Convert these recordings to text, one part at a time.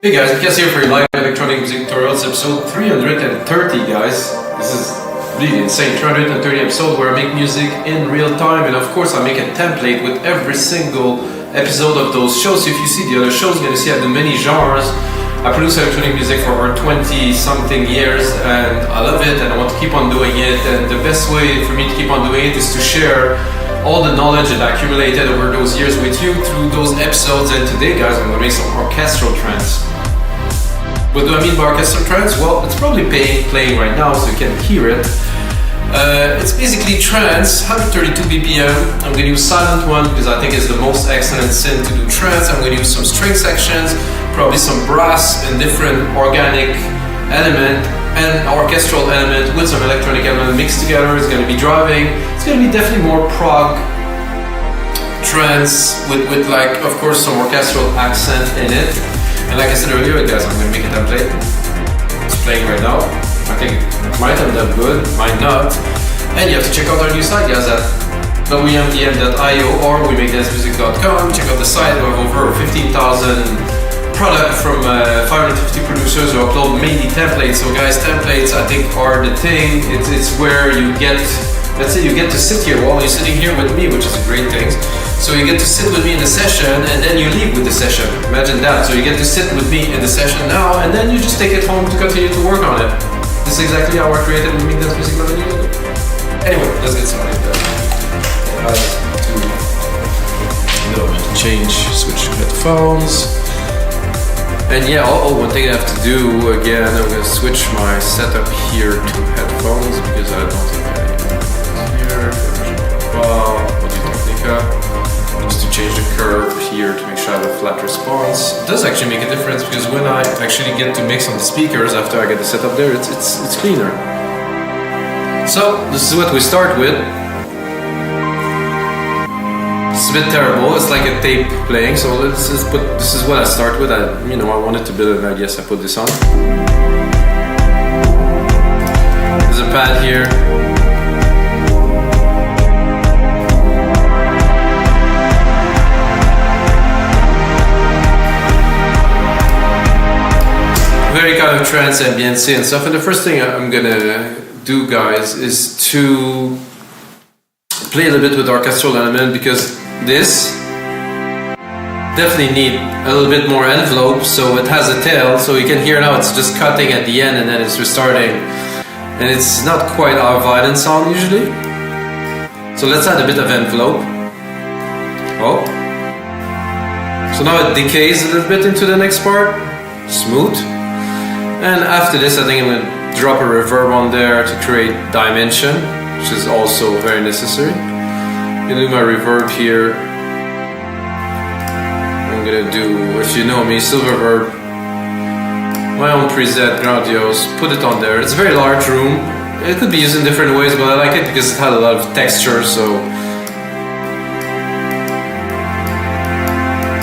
Hey guys, Kickoff here for your live electronic music tutorials, episode 330 guys. This is really insane, 330 episode where I make music in real time, and of course I make a template with every single episode of those shows. So if you see the other shows, you're going to see I do many genres. I produce electronic music for over 20 something years and I love it and I want to keep on doing it, and the best way for me to keep on doing it is to share all the knowledge that I accumulated over those years with you through those episodes. And today guys, I'm going to make some orchestral trance. What do I mean by orchestral trance? Well, it's probably playing right now so you can hear it. It's basically trance, 132 BPM. I'm going to use silent one because I think it's the most excellent synth to do trance. I'm going to use some string sections, probably some brass and different organic element and orchestral element with some electronic element mixed together. It's going to be driving. It's going to be definitely more prog trance with like, of course, some orchestral accent in it. And like I said earlier guys, I'm going to make a template. It's playing right now. I think it might end up good, might not. And you have to check out our new site guys at wmdm.io or wemakedancemusic.com. Check out the site. We have over 15,000 products from 550 producers who upload MIDI templates. So guys, templates I think are the thing. It's where you get, let's say you get to sit here while you're sitting here with me, which is a great thing. So you get to sit with me in the session and then you leave with the session. Imagine that. So you get to sit with me in the session now and then you just take it home to continue to work on it. This is exactly how I created We Make Dance Music Live. Anyway, let's get started. I have to change, switch to headphones. And yeah, one thing I have to do again, I'm going to switch my setup here to headphones because I don't think I have here. Just to change the curve here to make sure I have a flat response. It does actually make a difference because when I actually get to mix on the speakers after I get the setup there, it's cleaner. So this is what we start with. It's a bit terrible. It's like a tape playing. So let's just put. This is what I start with. I wanted to build an idea, so I put this on. There's a pad here. Very kind of trance ambience and stuff. And the first thing I'm gonna do guys is to play a little bit with orchestral element because this definitely need a little bit more envelope, so it has a tail, so you can hear now it's just cutting at the end and then it's restarting, and it's not quite our violin sound usually. So let's add a bit of envelope. Oh, so now it decays a little bit into the next part. Smooth. And after this I think I'm going to drop a reverb on there to create dimension, which is also very necessary. I'm going to do my reverb here. I'm going to do, if you know me, Silververb, my own preset, Grandiose, put it on there. It's a very large room. It could be used in different ways, but I like it because it had a lot of texture, so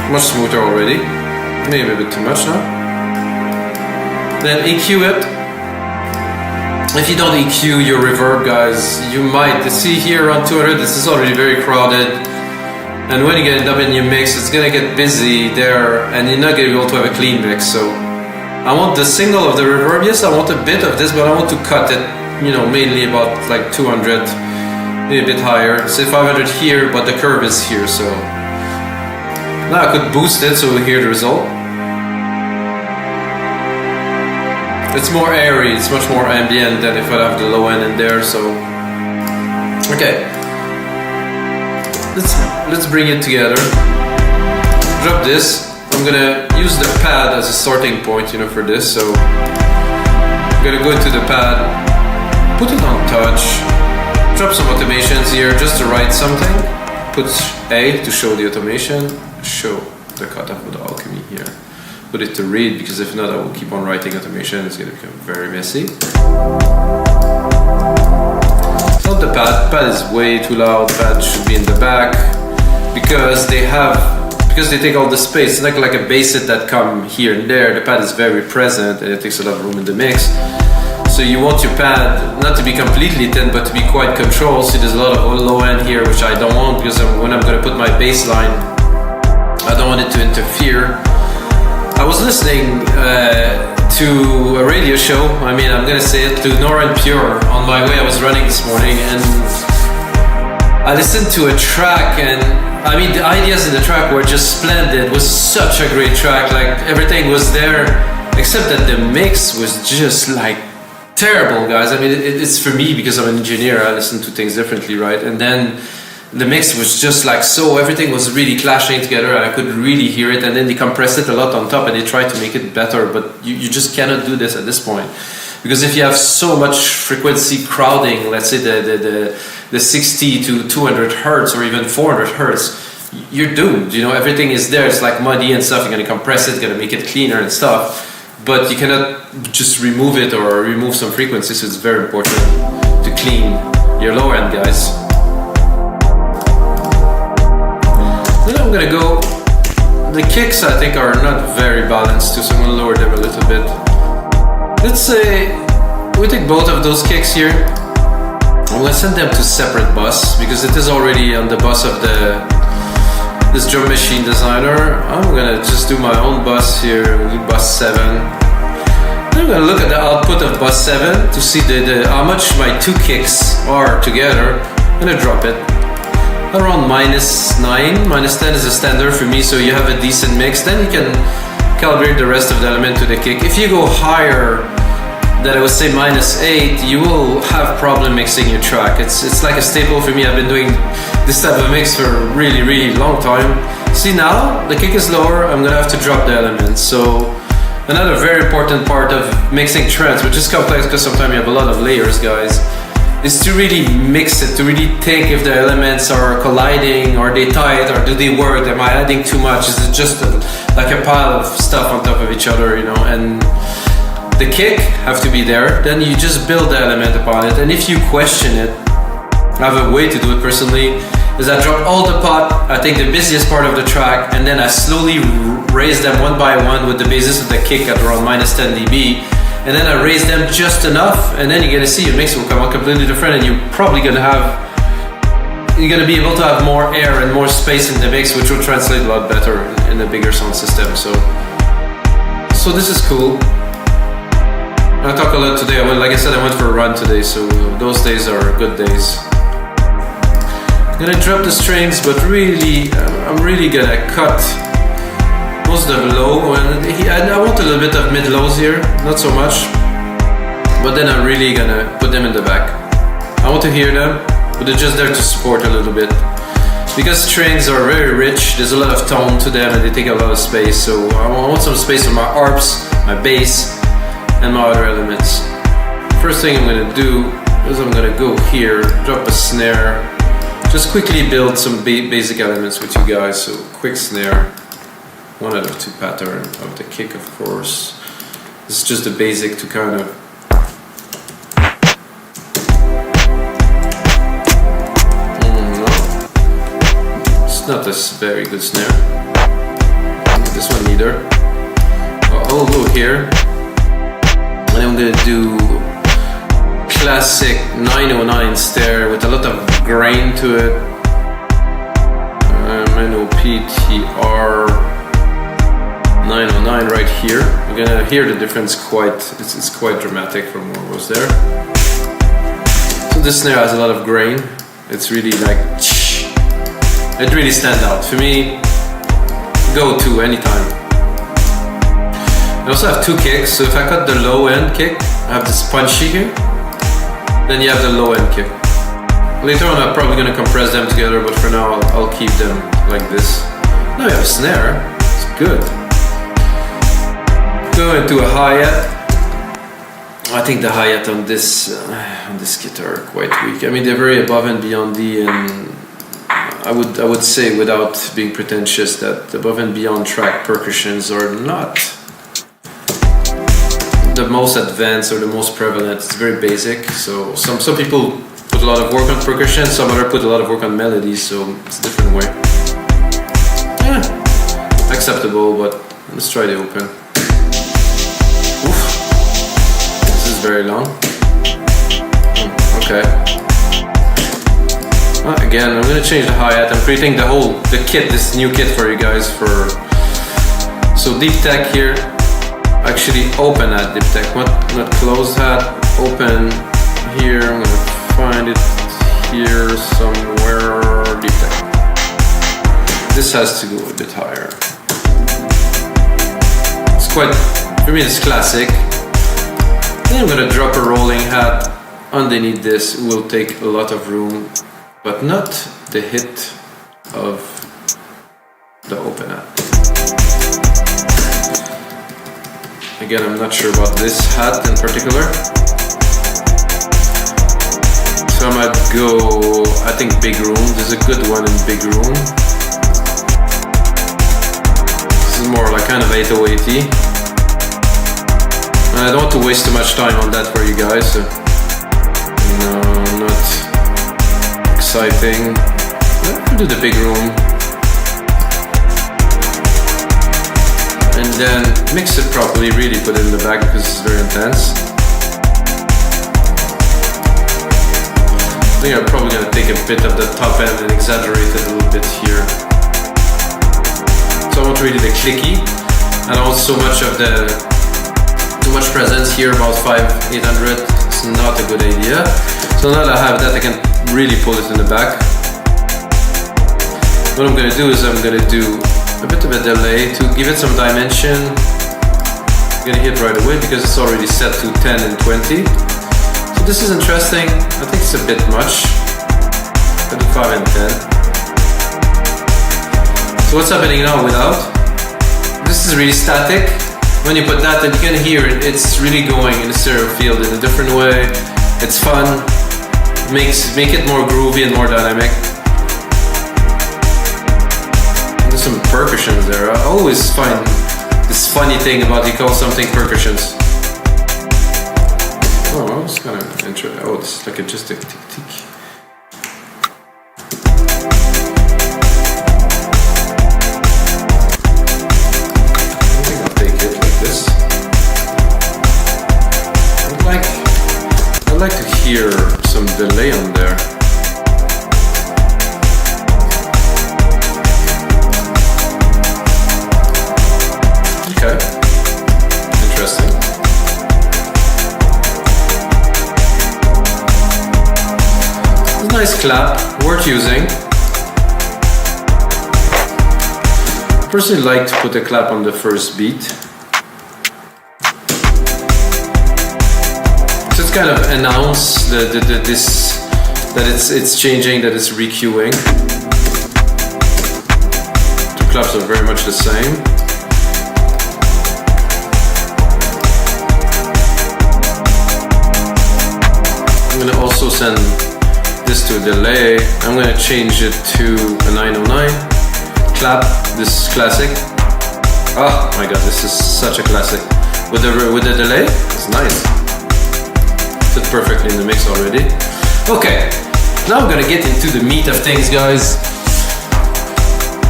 much smoother already. Maybe a bit too much now. Then EQ it. If you don't EQ your reverb guys, you might see here on 200 this is already very crowded, and when you get it up in your mix it's gonna get busy there and you're not gonna be able to have a clean mix. So I want the signal of the reverb. Yes, I want a bit of this, but I want to cut it, mainly about like 200, maybe a bit higher. Say 500 here, but the curve is here, so now I could boost it so we'll hear the result. It's more airy, it's much more ambient than if I have the low end in there, so okay. Let's bring it together. Drop this. I'm gonna use the pad as a starting point, for this, so I'm gonna go into the pad, put it on touch, drop some automations here just to write something, put A to show the automation, show the cutoff of the alchemy here. Put it to read because if not I will keep on writing automation. It's going to become very messy. It's not the pad. The pad is way too loud. The pad should be in the back because they take all the space. It's not like a bass set that come here and there. The pad is very present and it takes a lot of room in the mix. So you want your pad not to be completely thin but to be quite controlled. See, there's a lot of low end here which I don't want because when I'm going to put my bass line I don't want it to interfere. I was listening to a radio show. I mean, I'm gonna say it, to Nora and Pure on my way. I was running this morning, and I listened to a track, and I mean, the ideas in the track were just splendid. It was such a great track. Like, everything was there, except that the mix was just like terrible, guys. I mean, it's for me, because I'm an engineer, I listen to things differently, right? And then the mix was just like, so everything was really clashing together, and I could really hear it. And then they compressed it a lot on top, and they tried to make it better, but you just cannot do this at this point, because if you have so much frequency crowding, let's say the 60 to 200 hertz or even 400 hertz, you're doomed. You know, everything is there. It's like muddy and stuff. You're gonna compress it, you're gonna make it cleaner and stuff, but you cannot just remove it or remove some frequencies. So it's very important to clean your lower end, guys. Then I'm gonna go, the kicks I think are not very balanced too, so I'm gonna lower them a little bit. Let's say we take both of those kicks here. I'm gonna send them to separate bus, because it is already on the bus of this drum machine designer. I'm gonna just do my own bus here, bus 7. Then I'm gonna look at the output of bus 7 to see how much my two kicks are together. I'm gonna drop it around -9, -10 is a standard for me, so you have a decent mix. Then you can calibrate the rest of the element to the kick. If you go higher than, I would say, -8, you will have problem mixing your track. It's like a staple for me. I've been doing this type of mix for a really, really long time. See, now the kick is lower, I'm gonna have to drop the elements. So another very important part of mixing trance, which is complex because sometimes you have a lot of layers, guys, is to really mix it, to really think if the elements are colliding, are they tight, or do they work, am I adding too much, is it just like a pile of stuff on top of each other, you know? And the kick have to be there, then you just build the element upon it. And if you question it, I have a way to do it personally, is I drop all the pot, I take the busiest part of the track, and then I slowly raise them one by one with the basis of the kick at around -10 dB. And then I raise them just enough, and then you're gonna see your mix will come out completely different, and you're probably you're gonna be able to have more air and more space in the mix, which will translate a lot better in a bigger sound system. So this is cool. I talk a lot today. Like I said, I went for a run today, so those days are good days. I'm gonna drop the strings, but really, I'm really gonna cut most of low, and I want a little bit of mid-lows here, not so much, but then I'm really gonna put them in the back. I want to hear them, but they're just there to support a little bit, because strings are very rich, there's a lot of tone to them and they take a lot of space, so I want some space for my arps, my bass, and my other elements. First thing I'm gonna do is I'm gonna go here, drop a snare, just quickly build some basic elements with you guys. So quick snare, 1 out of 2 pattern of the kick, of course. This is just the basic to kind of it's not this very good snare. This one neither. I'll go here, and I'm gonna do classic 909 snare with a lot of grain to it. NOPTR 909 right here. You're gonna hear the difference it's quite dramatic from what was there. So this snare has a lot of grain. It's really like, it really stands out. For me, go to anytime. I also have 2 kicks, so if I cut the low end kick, I have this punchy here, then you have the low end kick. Later on I'm probably gonna compress them together, but for now I'll keep them like this. Now you have a snare, it's good. Go into a hi-hat. I think the hi-hat on this kit are quite weak. I mean, they're very above and beyond and I would say, without being pretentious, that above and beyond track percussions are not the most advanced or the most prevalent. It's very basic. So some people put a lot of work on percussion, some other put a lot of work on melodies, so it's a different way. Yeah, acceptable, but let's try the open. Oof. This is very long. Okay. Again, I'm gonna change the hi-hat. I'm creating the kit, this new kit for you guys for So deep tech here, actually open hat deep tech, not closed hat, open here. I'm gonna find it here somewhere, deep tech. This has to go a bit higher. It's quite, for me it's classic. Then I'm gonna drop a rolling hat underneath this. It will take a lot of room, but not the hit of the open hat. Again, I'm not sure about this hat in particular. So I might go, I think big room. There's a good one in big room. This is more like kind of 808-y. And I don't want to waste too much time on that for you guys. So, no, not exciting. I'll do the big room. And then mix it properly, really put it in the back because it's very intense. I think I'm probably going to take a bit of the top end and exaggerate it a little bit here. So I want really the clicky, and also too much presence here, about 500-800. It's not a good idea. So now that I have that, I can really pull it in the back. What I'm going to do is I'm going to do a bit of a delay to give it some dimension. I'm going to hit right away because it's already set to 10 and 20. So this is interesting. I think it's a bit much. 35 and 10. So what's happening now without? This is really static. When you put that, then you can hear it. It's really going in a stereo field in a different way. It's fun. Make it more groovy and more dynamic. There's some percussions there. I always find this funny thing about you call something percussions. Oh, it's kind of interesting. Oh, it's like just a tick tick. I'd like to hear some delay on there. Okay, interesting. It's a nice clap, worth using. I personally like to put a clap on the first beat. Kind of announce that it's changing, that it's requeuing. Two claps are very much the same. I'm going to also send this to a delay. I'm going to change it to a 909 clap. This is classic. Oh my god, this is such a classic. With the delay, it's nice. Perfectly in the mix already. Okay, now I'm gonna get into the meat of things, guys.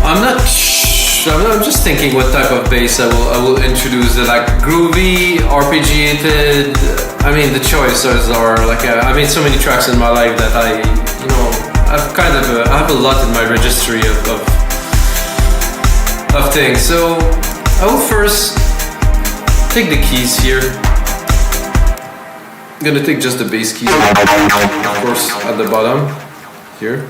I'm just thinking what type of bass I will introduce. Like groovy, arpeggiated. I mean, the choices are like I made so many tracks in my life that I have a lot in my registry of things. So I will first take the keys here. I'm gonna take just the bass keys, of course, at the bottom here.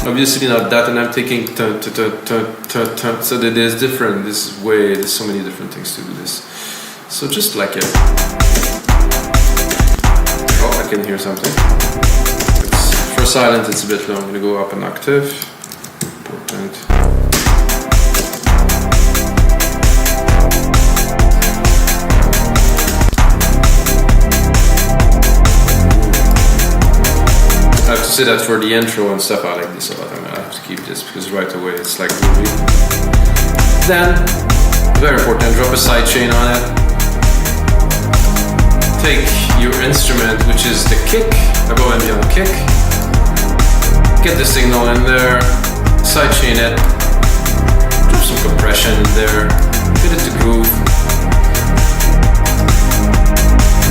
Obviously not that, and I'm taking so that there's different. There's so many different things to do this. So just like it. Oh, I can hear something. For silent, it's a bit low. I'm gonna go up an octave. Important. I have to say that for the intro and stuff, I like this a lot. I have to keep this because right away it's like groovy. Then, very important, drop a sidechain on it. Take your instrument, which is the kick, above and beyond kick. Get the signal in there, sidechain it. Drop some compression in there. Get it to groove.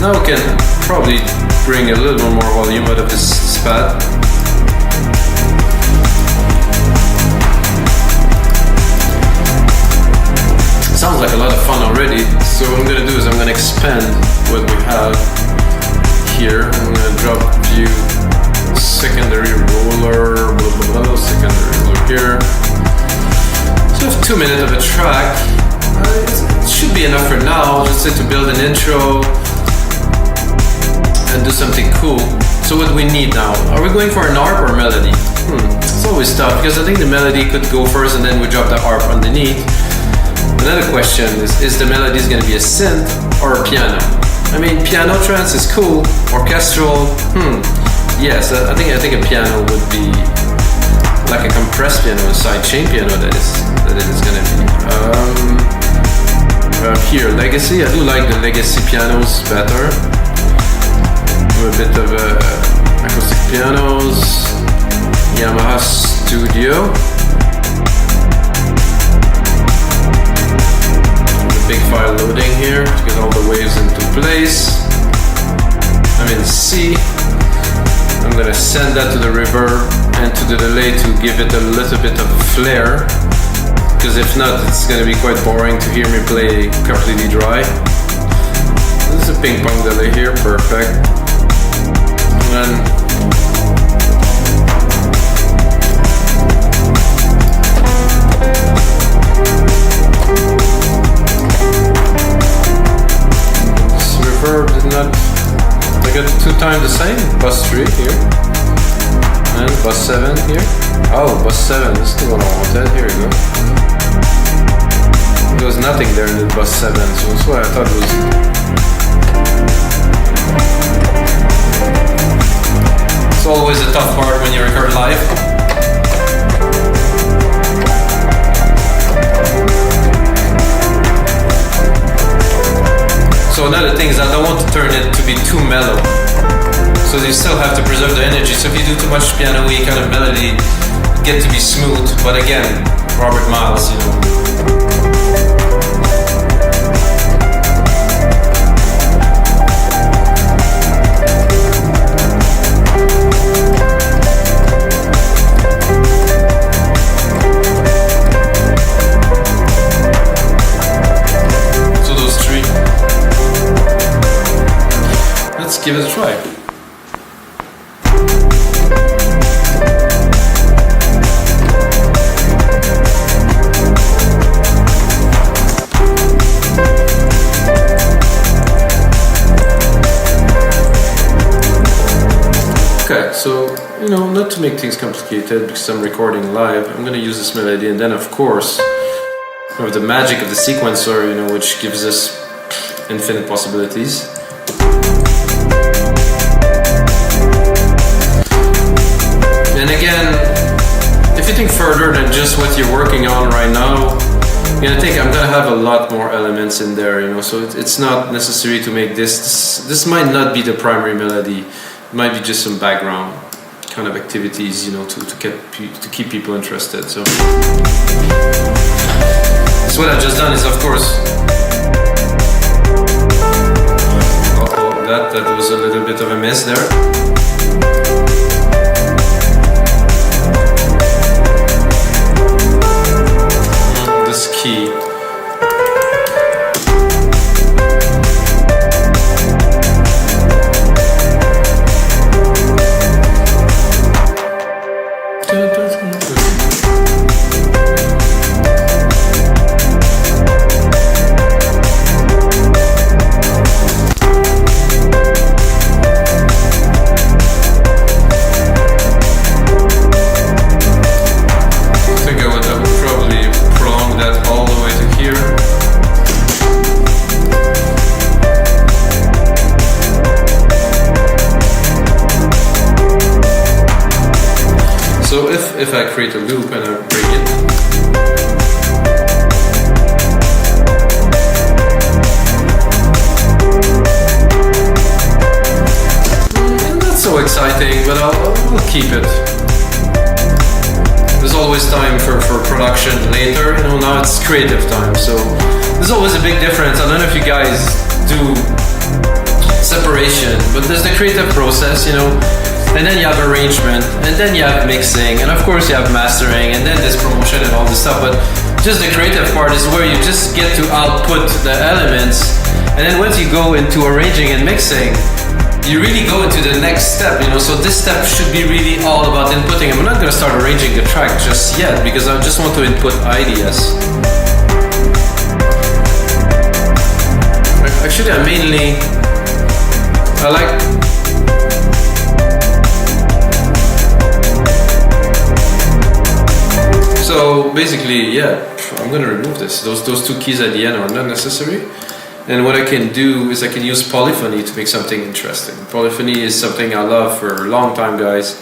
Now we can probably bring a little bit more volume out of this pad. sounds like a lot of fun already. So what I'm gonna do is I'm gonna expand what we have here. I'm gonna drop view secondary roller, secondary roller here. So I have 2 minutes of a track. It should be enough for now. Just say to build an intro and do something cool. So what do we need now? Are we going for an ARP or melody? It's always tough because I think the melody could go first and then we drop the ARP underneath. Another question is the melody going to be a synth or a piano? I mean, piano trance is cool. Orchestral, yes, I think a piano would be like a compressed piano, a sidechain piano that it is going to be. Here, legacy. I do like the legacy pianos better. A bit of acoustic pianos. Yamaha Studio. Big file loading here to get all the waves into place. I'm in C. I'm gonna send that to the reverb and to the delay to give it a little bit of flair, because if not, it's gonna be quite boring to hear me play completely dry. This is a ping pong delay here, perfect. And then reverb did not. I got 2 times the same. Bus 3 here. And bus 7 here. Oh, bus 7. This is the one I wanted. Here we go. There was nothing there in the bus 7, so that's why I thought it was. It's always a tough part when you record live. So another thing is I don't want to turn it to be too mellow. So you still have to preserve the energy. So if you do too much piano-y kind of melody, get to be smooth. But again, Robert Miles, you know. Give it a try. Okay, so, you know, not to make things complicated because I'm recording live, I'm going to use this melody, and then of course we have the magic of the sequencer, you know, which gives us infinite possibilities. And again, if you think further than just what you're working on right now, you're gonna think I'm gonna have a lot more elements in there, you know. So it's not necessary to make this might not be the primary melody. It might be just some background kind of activities, you know, to keep people interested. So what I've just done is, of course, that was a little bit of a miss there. Key. If I create a loop and I bring it, not so exciting, but I'll keep it. There's always time for production later, you know, now it's creative time, so there's always a big difference. I don't know if you guys do separation, but there's the creative process, you know. And then you have arrangement, and then you have mixing, and of course you have mastering, and then there's promotion and all this stuff. But just the creative part is where you just get to output the elements, and then once you go into arranging and mixing, you really go into the next step, you know. So this step should be really all about inputting. I'm not going to start arranging the track just yet because I just want to input ideas. Actually, I like so basically, yeah, I'm gonna remove this. Those two keys at the end are not necessary. And what I can do is I can use polyphony to make something interesting. Polyphony is something I love for a long time, guys.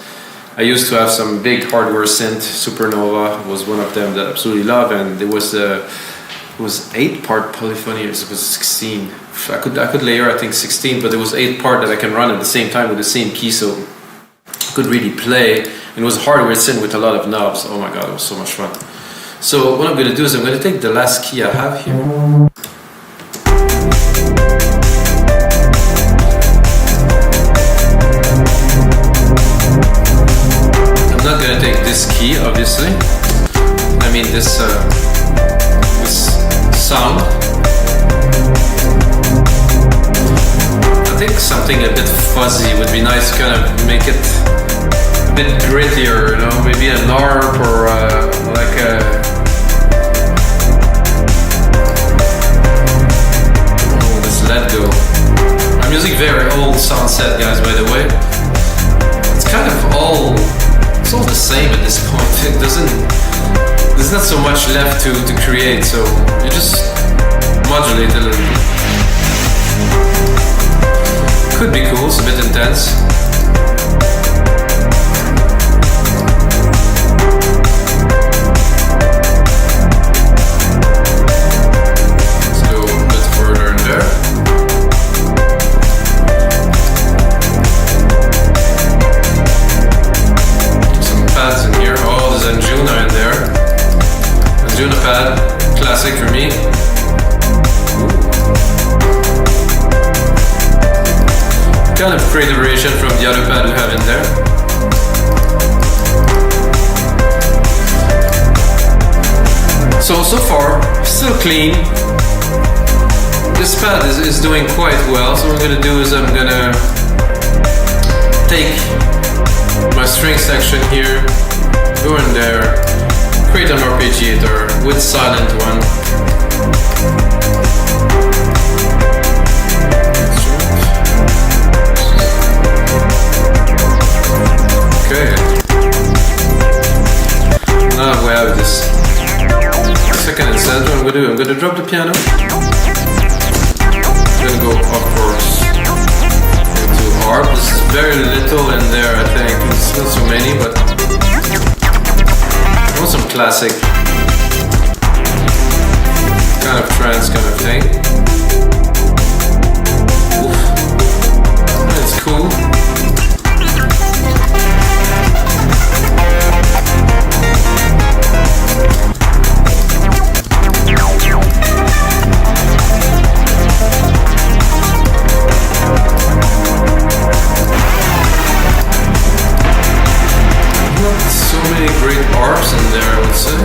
I used to have some big hardware synth. Supernova was one of them that I absolutely love, and it was 8-part polyphony. It was 16. I could layer, I think, 16, but it was 8-part that I can run at the same time with the same key, so I could really play. And it was hardware synth with a lot of knobs. Oh my god, it was so much fun. So what I'm going to do is I'm going to take the last key I have here. I'm not going to take this key, obviously. I mean this sound. I think something a bit fuzzy would be nice to kind of make it a bit grittier, you know, maybe an ARP or like a... Oh, let's let go. I'm using very old sound set, guys, by the way. It's kind of all the same at this point. It doesn't... There's not so much left to create, so you just modulate a little bit. Could be cool, it's a bit intense. Let's go a bit further in there. Some pads in here. Oh, there's Anjuna in there. Anjuna pad, classic for me. Kind of create a variation from the other pad we have in there. So far, still clean. This pad is doing quite well. So what I'm gonna do is I'm gonna take my string section here, go in there, create an Arpeggiator with silent one. Okay. Now we have this second and center. What I'm gonna do, I'm gonna drop the piano. I'm gonna go of course into harp. This is very little in there, I think. It's not so many, but I want some classic kind of trance kind of thing. Oof. That's cool. Great arps in there, I would say.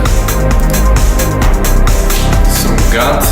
Some gut.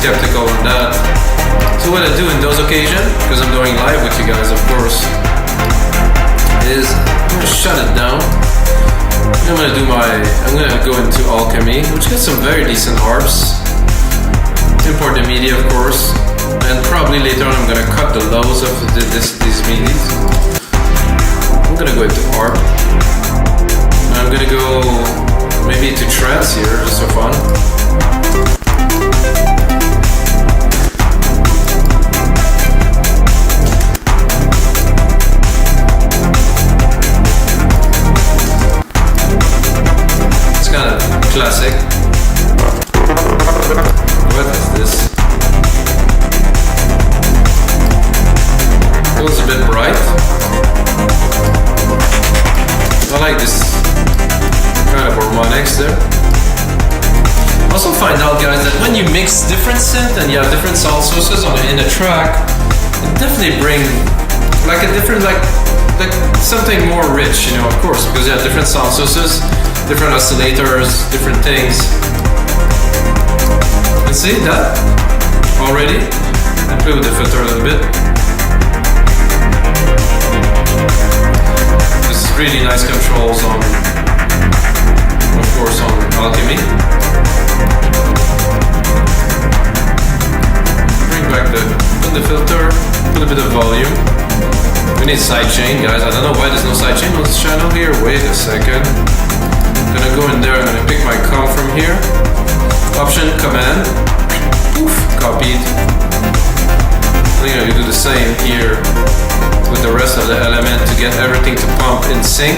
skeptical on that. So what I do in those occasions, because I'm going live with you guys, of course, is I'm gonna shut it down. I'm gonna go into Alchemy, which gets some very decent harps. Import the MIDI, of course, and probably later on I'm gonna cut the lows of these MIDIs. I'm gonna go into Arp. I'm gonna go maybe to Trance here, just for fun. It's kind of classic. What is this? Feels a bit bright. I like this kind of harmonics there. Also find out, guys, that when you mix different synth and you have different sound sources in a track, it definitely bring like a different, like something more rich, you know, of course, because you have different sound sources, different oscillators, different things. You see that already? I play with the filter a little bit. Really nice controls on, of course, on Alchemy. Bring back put the filter, put a bit of volume. We need sidechain, guys. I don't know why there's no sidechain on this channel here. Wait a second. I'm gonna go in there, I'm gonna pick my comp from here. Option, Command, poof, copied. I think I'm gonna do the same here with the rest of the element to get everything to pump in sync,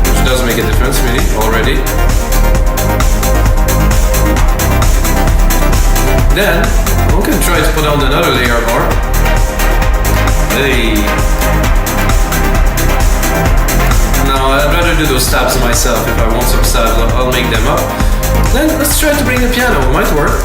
which does make a difference really already. Then we can try to put on another layer bar. Hey. No, I'd rather do those stabs myself. If I want some stabs, I'll make them up. Then let's try to bring the piano. It might work.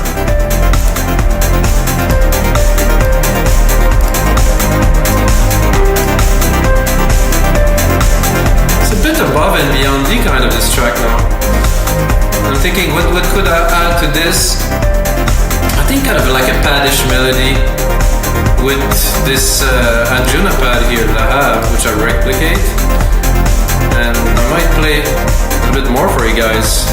Above and Beyond kind of this track now. I'm thinking what could I add to this? I think kind of like a padish melody with this Anjuna pad here that I have, which I replicate, and I might play a bit more for you guys.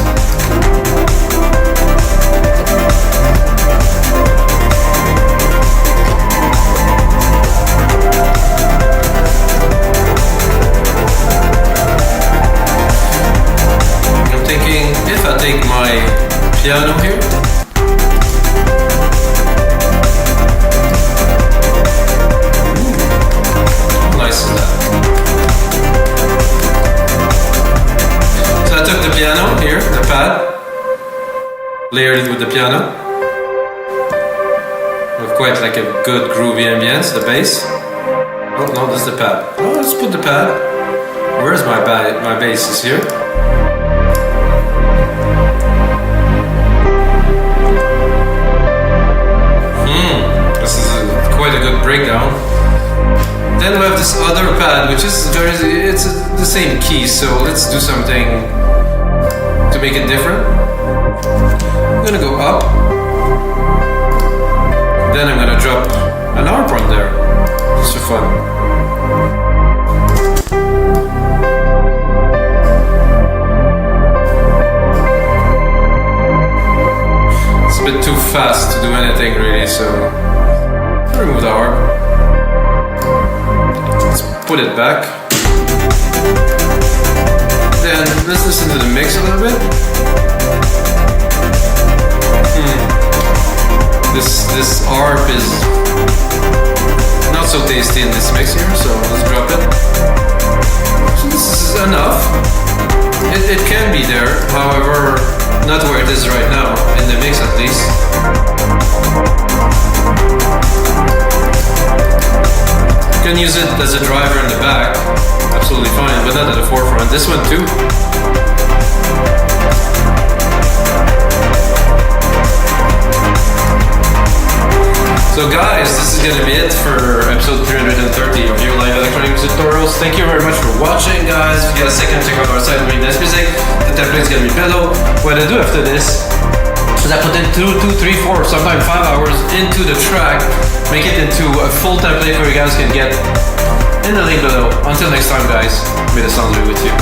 If I take my piano here, how nice is that? So I took the piano here, the pad, layered it with the piano, with quite like a good groovy ambience, the bass. Oh no, this is the pad. Oh, let's put the pad. Where's my bass? Is here. Quite a good breakdown. Then we have this other pad, which is it's the same key, so let's do something to make it different. I'm gonna go up, then I'm gonna drop an arp on there, just for fun. It's a bit too fast to do anything really, so remove the harp. Let's put it back. Then let's listen to the mix a little bit. This harp is not so tasty in this mix here, so let's drop it. So this is enough. It can be there, however, not where it is right now, in the mix at least. You can use it as a driver in the back, absolutely fine, but not at the forefront. This one too. So guys, this is going to be it for episode 330 of your live electronic music tutorials. Thank you very much for watching, guys. If you got a second, check out our site, Music. The template is going to be below. What I do after this Because I put in 2, 3, 4, sometimes 5 hours into the track, make it into a full template where you guys can get in the link below. Until next time, guys, may the sound be with you.